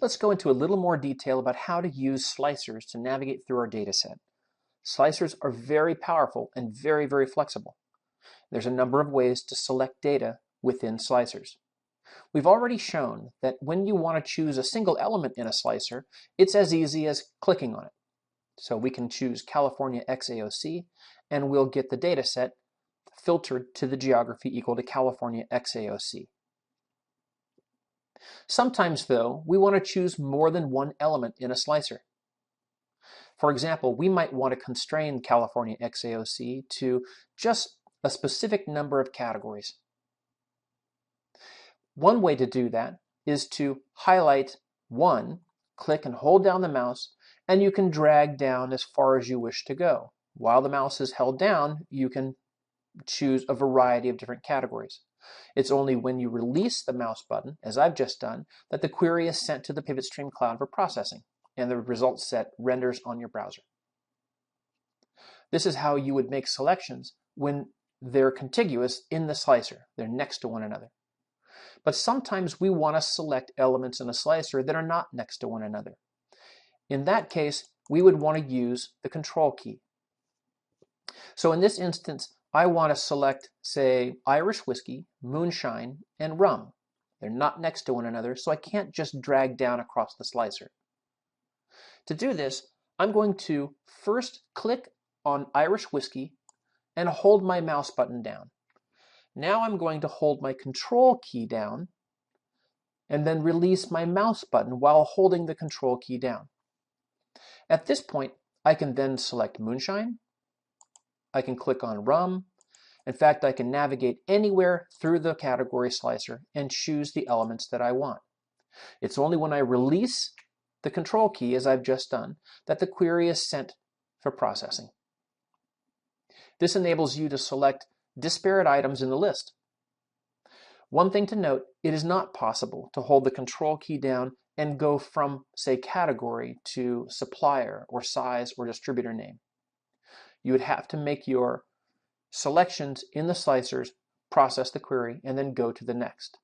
Let's go into a little more detail about how to use slicers to navigate through our dataset. Slicers are very powerful and very flexible. There's a number of ways to select data within slicers. We've already shown that when you want to choose a single element in a slicer, it's as easy as clicking on it. So we can choose California XAOC, and we'll get the data set filtered to the geography equal to California XAOC. Sometimes, though, we want to choose more than one element in a slicer. For example, we might want to constrain California XAOC to just a specific number of categories. One way to do that is to highlight one, click and hold down the mouse, and you can drag down as far as you wish to go. While the mouse is held down, you can choose a variety of different categories. It's only when you release the mouse button, as I've just done, that the query is sent to the PivotStream cloud for processing, and the result set renders on your browser. This is how you would make selections when they're contiguous in the slicer. They're next to one another. But sometimes we want to select elements in a slicer that are not next to one another. In that case, we would want to use the control key. So in this instance, I want to select, say, Irish whiskey, moonshine, and rum. They're not next to one another, so I can't just drag down across the slicer. To do this, I'm going to first click on Irish whiskey and hold my mouse button down. Now I'm going to hold my control key down and then release my mouse button while holding the control key down. At this point, I can then select moonshine. I can click on rum. In fact, I can navigate anywhere through the category slicer and choose the elements that I want. It's only when I release the control key, as I've just done, that the query is sent for processing. This enables you to select disparate items in the list. One thing to note, it is not possible to hold the control key down and go from, say, category to supplier or size or distributor name. You would have to make your selections in the slicers, process the query, and then go to the next.